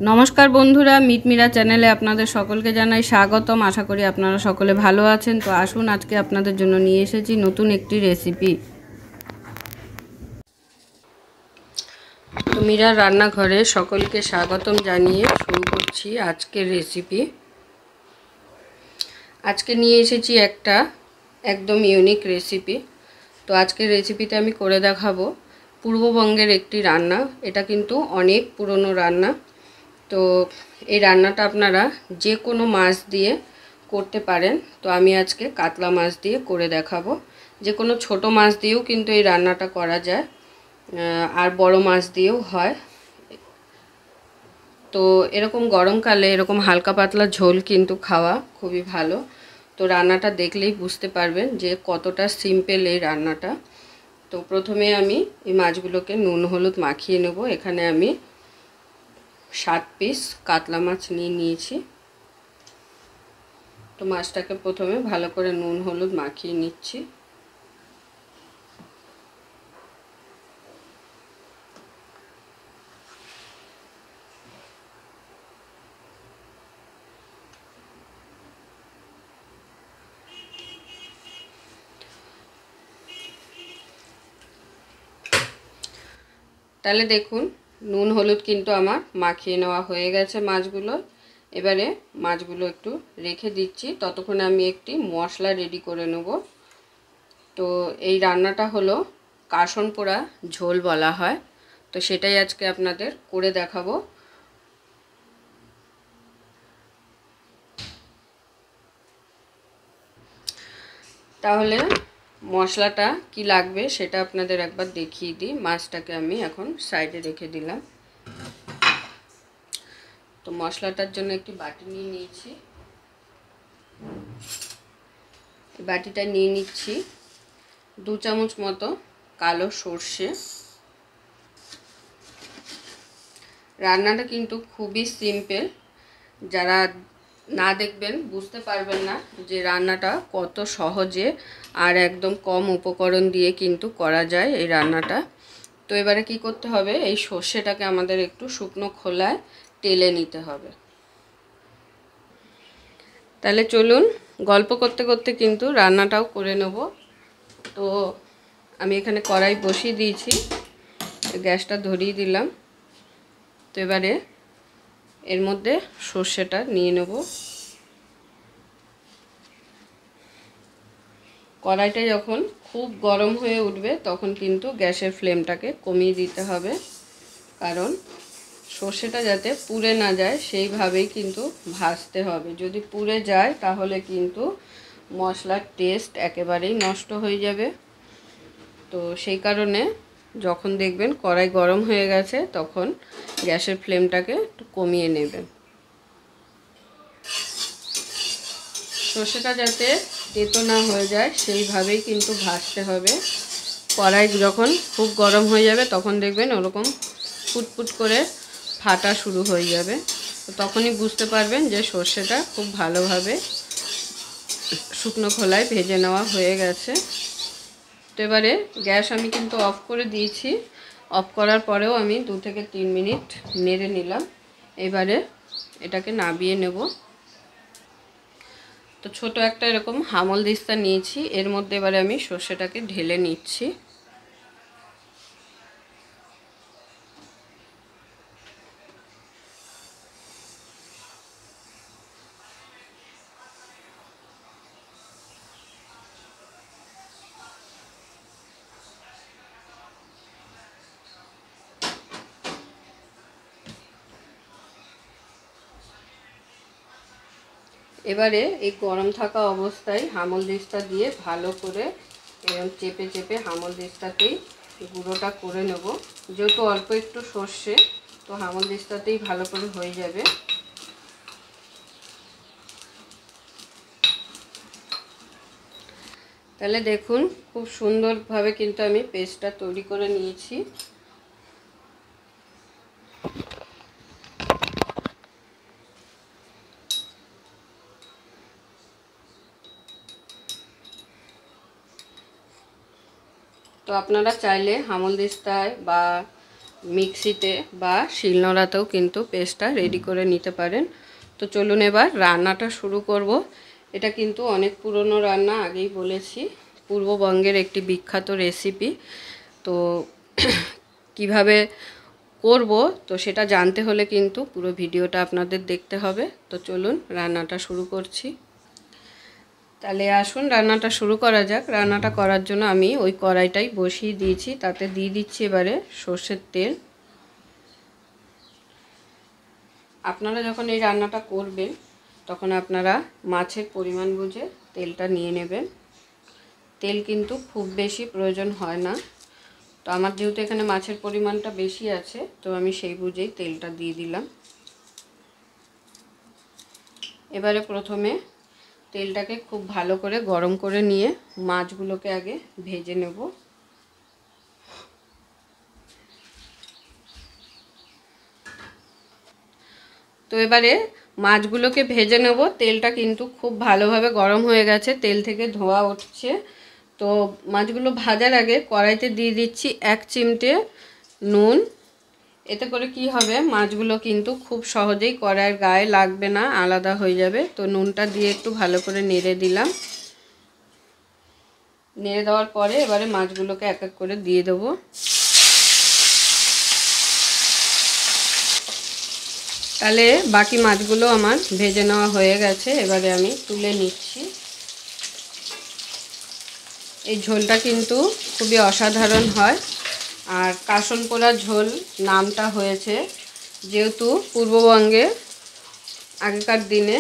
নমস্কার বন্ধুরা, মিটমিরা চ্যানেলে আপনাদের সকলকে জানাই স্বাগতম। আশা করি আপনারা সকলে ভালো আছেন। তো আসুন, আজকে আপনাদের জন্য নিয়ে এসেছি নতুন একটি রেসিপি। তো মীরার রান্নাঘরে সকলকে স্বাগতম জানিয়ে শুরু করছি আজকের রেসিপি। আজকে নিয়ে এসেছি একটা একদম ইউনিক রেসিপি। তো আজকের রেসিপিতে আমি করে দেখাবো পূর্ববঙ্গের একটি রান্না। এটা কিন্তু অনেক পুরনো রান্না। তো এই রান্নাটা আপনারা যে কোনো মাছ দিয়ে করতে পারেন। তো আমি আজকে কাতলা মাছ দিয়ে করে দেখাবো। যে কোনো ছোট মাছ দিয়েও কিন্তু এই রান্নাটা করা যায়, আর বড় মাছ দিয়েও হয়। তো এরকম গরমকালে এরকম হালকা পাতলা ঝোল কিন্তু খাওয়া খুবই ভালো। তো রান্নাটা দেখলেই বুঝতে পারবেন যে কতটা সিম্পল এই রান্নাটা। তো প্রথমে আমি এই মাছগুলোকে নুন হলুদ মাখিয়ে নেব। এখানে আমি 7 পিস কাতলা মাছ নিয়েছি। তো মাছটাকে প্রথমে ভালো করে নুন হলুদ মাখিয়ে নিচ্ছি। তাহলে দেখুন, নুন হলুদ কিন্তু আমার মাখিয়ে নেওয়া হয়ে গেছে মাছগুলো। এবারে মাছগুলো একটু রেখে দিচ্ছি, ততক্ষণে আমি একটি মশলা রেডি করে নেব। তো এই রান্নাটা হলো কাসন পোড়া ঝোল বলা হয়। তো সেটাই আজকে আপনাদের করে দেখাবো। তাহলে মশলাটা কি লাগবে সেটা আপনাদের একবার দেখিয়ে দিই। মাছটাকে আমি এখন সাইডে রেখে দিলাম। তো মশলাটার জন্য একটি বাটি নিয়ে নিয়েছি। বাটিটা নিয়ে নিচ্ছি 2 চামচ মতো কালো সর্ষে। রান্নাটা কিন্তু খুবই সিম্পল। যারা না দেখবেন বুঝতে পারবেন না যে রান্নাটা কত সহজে আর একদম কম উপকরণ দিয়ে কিন্তু করা যায় এই রান্নাটা। তো এবারে কি করতে হবে, এই সর্ষেটাকে আমাদের একটু শুকনো খোলায় টেলে নিতে হবে। তাহলে চলুন, গল্প করতে করতে কিন্তু রান্নাটাও করে নেব। তো আমি এখানে কড়াই বসিয়ে দিয়েছি, গ্যাসটা ধরিয়ে দিলাম। তো এবারে এর মধ্যে সর্ষেটা নিয়ে নেব। কড়াইটা যখন খুব গরম হয়ে উঠবে তখন কিন্তু গ্যাসের ফ্লেমটাকে কমিয়ে দিতে হবে, কারণ সর্ষেটা যাতে পুড়ে না যায় সেইভাবেই কিন্তু ভাজতে হবে। যদি পুড়ে যায় তাহলে কিন্তু মশলার টেস্ট একেবারেই নষ্ট হয়ে যাবে। তো সেই কারণে যখন দেখবেন কড়াই গরম হয়ে গেছে তখন গ্যাসের ফ্লেমটাকে একটু কমিয়ে নেবেন। সর্ষেটা যাতে তেতো না হয়ে যায় সেইভাবেই কিন্তু ভাজতে হবে। কড়াই যখন খুব গরম হয়ে যাবে তখন দেখবেন ওরকম ফুটফুট করে ফাটা শুরু হয়ে যাবে। তো তখনই বুঝতে পারবেন যে সর্ষেটা খুব ভালোভাবে শুকনো খোলায় ভেজে নেওয়া হয়ে গেছে। তো এবারে গ্যাস আমি কিন্তু অফ করে দিয়েছি। অফ করার পরেও আমি 2 থেকে 3 মিনিট নেড়ে নিলাম। এবারে এটাকে নামিয়ে নেব। তো ছোট একটা এরকম হামল দিস্তা নিয়েছি, এর মধ্যে এবারে আমি সর্ষেটাকে ঢেলে নিচ্ছি। এবারে এই গরম থাকা অবস্থায় হামল দিস্তা দিয়ে ভালো করে এরকম চেপে চেপে হামল দিস্তাতেই গুঁড়োটা করে নেব। যেহেতু অল্প একটু সর্ষে, তো হামল দিস্তাতেই ভালো করে হয়ে যাবে। তাহলে দেখুন, খুব সুন্দরভাবে কিন্তু আমি পেস্টটা তৈরি করে নিয়েছি। তো আপনারা চাইলে হামল দিস্তায় বা মিক্সিতে বা শিলনোড়াতেও কিন্তু পেস্টটা রেডি করে নিতে পারেন। তো চলুন এবার রান্নাটা শুরু করব। এটা কিন্তু অনেক পুরনো রান্না, আগেই বলেছি, পূর্ববঙ্গের একটি বিখ্যাত রেসিপি। তো কিভাবে করব তো সেটা জানতে হলে কিন্তু পুরো ভিডিওটা আপনাদের দেখতে হবে। তো চলুন রান্নাটা শুরু করছি। তাহলে আসুন রান্নাটা শুরু করা যাক। রান্নাটা করার জন্য আমি ওই কড়াইটাই বসিয়ে দিয়েছি, তাতে দিয়ে দিচ্ছি এবারে সর্ষের তেল। আপনারা যখন এই রান্নাটা করবেন তখন আপনারা মাছের পরিমাণ বুঝে তেলটা নিয়ে নেবেন। তেল কিন্তু খুব বেশি প্রয়োজন হয় না। তো আমার যেহেতু এখানে মাছের পরিমাণটা বেশি আছে, তো আমি সেই বুঝেই তেলটা দিয়ে দিলাম। এবারে প্রথমে তেলটাকে খুব ভালো করে গরম করে নিয়ে মাছগুলোকে আগে ভেজে নেব। তো এবারে মাছগুলোকে ভেজে নেব। তেলটা কিন্তু খুব ভালোভাবে গরম হয়ে গেছে, তেল থেকে ধোঁয়া উঠছে। তো মাছগুলো ভাজার আগে কড়াইতে দিয়ে দিচ্ছি 1 চিমটে নুন। এতে করে কি হবে, মাছগুলো কিন্তু খুব সহজেই কড়াইয়ের গায়ে লাগবে না, আলাদা হয়ে যাবে। তো নুনটা দিয়ে একটু ভালো করে নেড়ে দিলাম। নেড়ে দেওয়ার পরে এবারে মাছগুলোকে এক এক করে দিয়ে দেবো। তাহলে বাকি মাছগুলো আমার ভেজে নেওয়া হয়ে গেছে, এবারে আমি তুলে নিচ্ছি। এই ঝোলটা কিন্তু খুবই অসাধারণ হয়। আর কাশন পোড়া ঝোল নামটা হয়েছে যেহেতু পূর্ববঙ্গে আগেকার দিনে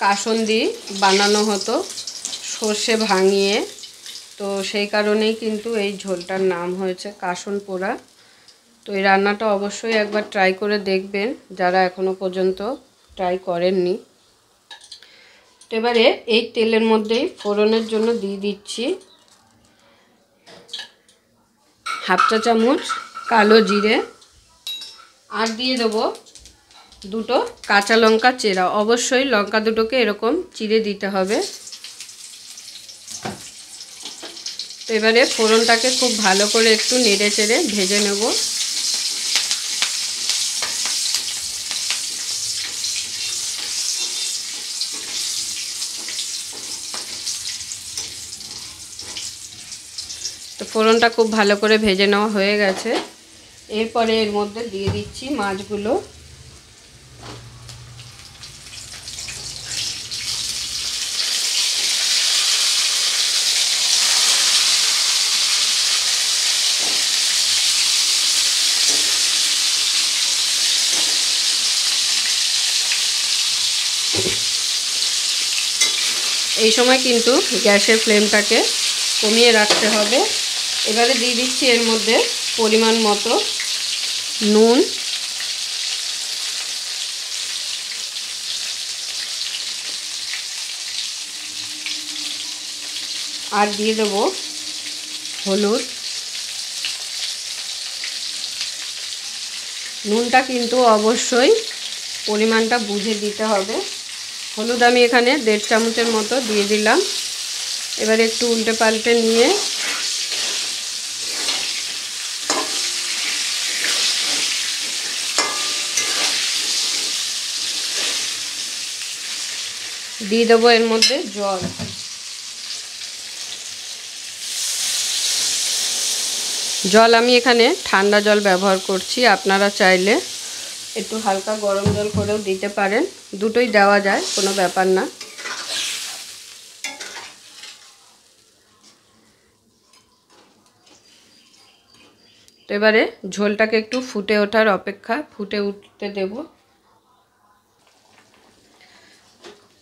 কাসন্দি বানানো হতো সর্ষে ভাঙিয়ে, তো সেই কারণেই কিন্তু এই ঝোলটার নাম হয়েছে কাসন পোড়া। তো এই রান্নাটা অবশ্যই একবার ট্রাই করে দেখবেন যারা এখনও পর্যন্ত ট্রাই করেননি। তো এবারে এই তেলের মধ্যেই ফোড়নের জন্য দিয়ে দিচ্ছি 1/2 চা চামচ কালো জিরে, আর দিয়ে দেবো 2টো কাঁচা লঙ্কা চেরা। অবশ্যই লঙ্কা দুটোকে এরকম চিড়ে দিতে হবে। তো এবারে ফোড়নটাকে খুব ভালো করে একটু নেড়ে চেড়ে ভেজে নেব। তো ফোড়নটা খুব ভালো করে ভেজে নেওয়া হয়ে গেছে। এরপরে এর মধ্যে দিয়ে দিচ্ছি মাছগুলো। এই সময় কিন্তু গ্যাসের ফ্লেমটাকে কমিয়ে রাখতে হবে। এবারে দিয়ে দিচ্ছি এর মধ্যে পরিমাণ মতো নুন, আর দিয়ে দেবো হলুদ। নুনটা কিন্তু অবশ্যই পরিমাণটা বুঝে দিতে হবে। হলুদ আমি এখানে 1.5 চামচের মতো দিয়ে দিলাম। এবার একটু উল্টে পাল্টে নিয়ে দিয়ে দেবো এর মধ্যে জল। জল আমি এখানে ঠান্ডা জল ব্যবহার করছি, আপনারা চাইলে একটু হালকা গরম জল করেও দিতে পারেন, দুটোই দেওয়া যায়, কোনো ব্যাপার না। তো এবারে ঝোলটাকে একটু ফুটে ওঠার অপেক্ষা, ফুটে উঠতে দেব।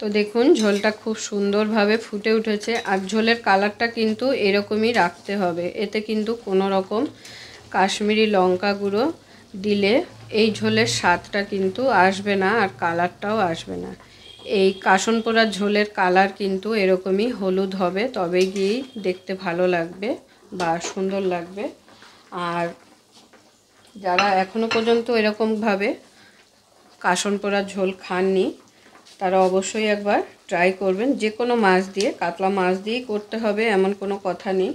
তো দেখুন ঝোলটা খুব সুন্দরভাবে ফুটে উঠেছে। আর ঝোলের কালারটা কিন্তু এরকমই রাখতে হবে, এতে কিন্তু কোনো রকম কাশ্মীরি লঙ্কা গুঁড়ো দিলে এই ঝোলের স্বাদটা কিন্তু আসবে না, আর কালারটাও আসবে না। এই কাসন পোড়া ঝোলের কালার কিন্তু এরকমই হলুদ হবে, তবে গিয়েই দেখতে ভালো লাগবে বা সুন্দর লাগবে। আর যারা এখনও পর্যন্ত এরকমভাবে কাসন পোড়া ঝোল খাননি তারা অবশ্যই একবার ট্রাই করবেন। যে কোনো মাছ দিয়ে, কাতলা মাছ দিয়েই করতে হবে এমন কোনো কথা নেই।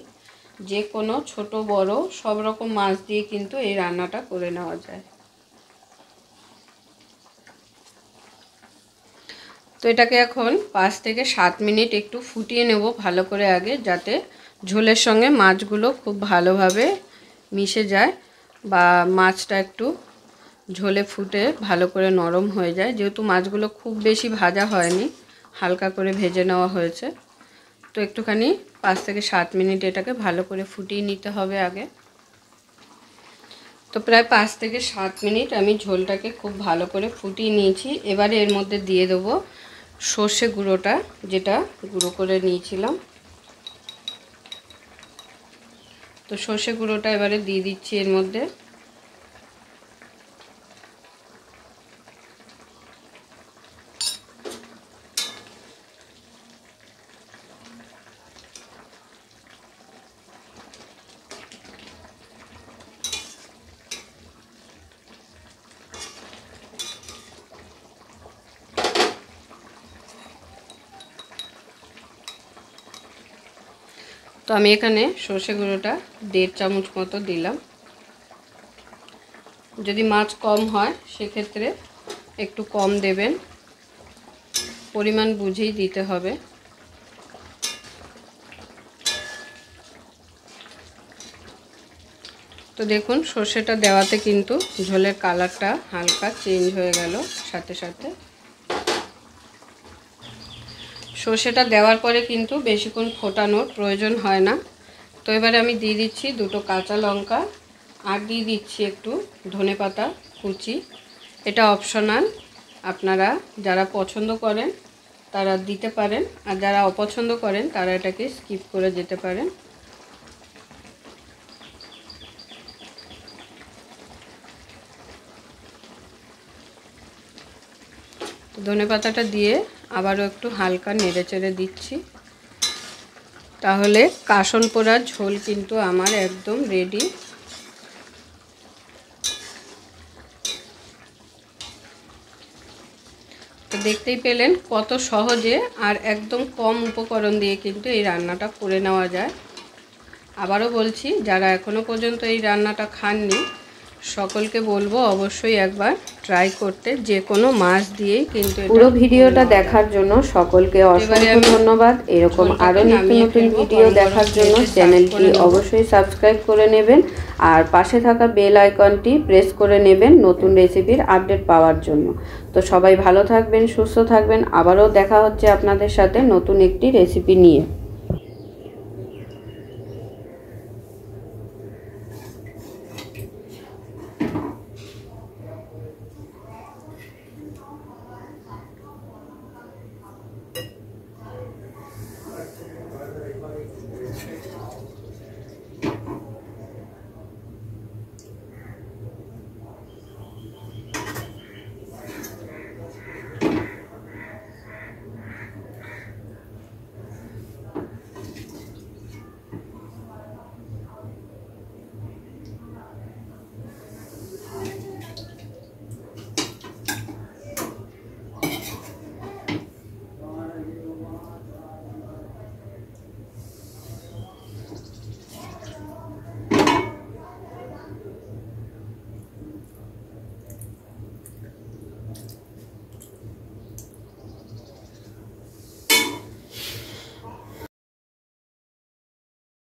যে কোনো ছোট বড় সব রকম মাছ দিয়ে কিন্তু এই রান্নাটা করে নেওয়া যায়। তো এটাকে এখন 5 থেকে 7 মিনিট একটু ফুটিয়ে নেব ভালো করে আগে, যাতে ঝোলের সঙ্গে মাছগুলো খুব ভালোভাবে মিশে যায় বা মাছটা একটু ঝোলে ফুটে ভালো করে নরম হয়ে যায়। যেহেতু মাছগুলো খুব বেশি ভাজা হয়নি, হালকা করে ভেজে নেওয়া হয়েছে, তো একটুখানি 5 থেকে 7 মিনিট এটাকে ভালো করে ফুটিয়ে নিতে হবে আগে। তো প্রায় 5 থেকে 7 মিনিট আমি ঝোলটাকে খুব ভালো করে ফুটিয়ে নিয়েছি। এবারে এর মধ্যে দিয়ে দেবো সর্ষে গুঁড়োটা, যেটা গুঁড়ো করে নিয়েছিলাম। তো সর্ষে গুঁড়োটা এবারে দিয়ে দিচ্ছি এর মধ্যে। তো আমি এখানে সর্ষে গুঁড়োটা 1.5 চামচ মতো দিলাম। যদি মাছ কম হয় সেক্ষেত্রে একটু কম দেবেন, পরিমাণ বুঝেই দিতে হবে। তো দেখুন সর্ষেটা দেওয়াতে কিন্তু ঝোলের কালারটা হালকা চেঞ্জ হয়ে গেল সাথে সাথে। সর্ষেটা দেওয়ার পরে কিন্তু বেশিক্ষণ ফোটানোর প্রয়োজন হয় না। তো এবারে আমি দিয়ে দিচ্ছি 2টো কাঁচা লঙ্কা আর দিয়ে দিচ্ছি একটু ধনেপাতা কুচি। এটা অপশনাল, আপনারা যারা পছন্দ করেন তারা দিতে পারেন, আর যারা অপছন্দ করেন তারা এটাকে স্কিপ করে যেতে পারেন। ধনেপাতাটা দিয়ে আবারও একটু হালকা নেড়েচেড়ে দিচ্ছি, তাহলে কাসন পোড়ার ঝোল কিন্তু আমার একদম রেডি। তো দেখতেই পেলেন কত সহজে আর একদম কম উপকরণ দিয়ে কিন্তু এই রান্নাটা করে নেওয়া যায়। আবারও বলছি, যারা এখনও পর্যন্ত এই রান্নাটা খাননি সকলকে বলবো অবশ্যই একবার ট্রাই করতে। যে কোনো মাছ দিয়েই কিন্তু পুরো ভিডিওটা দেখার জন্য সকলকে অসংখ্য ধন্যবাদ। এরকম আরও নিত্য নতুন ভিডিও দেখার জন্য চ্যানেলটি অবশ্যই সাবস্ক্রাইব করে নেবেন আর পাশে থাকা বেল আইকনটি প্রেস করে নেবেন নতুন রেসিপির আপডেট পাওয়ার জন্য। তো সবাই ভালো থাকবেন, সুস্থ থাকবেন। আবারও দেখা হচ্ছে আপনাদের সাথে নতুন একটি রেসিপি নিয়ে।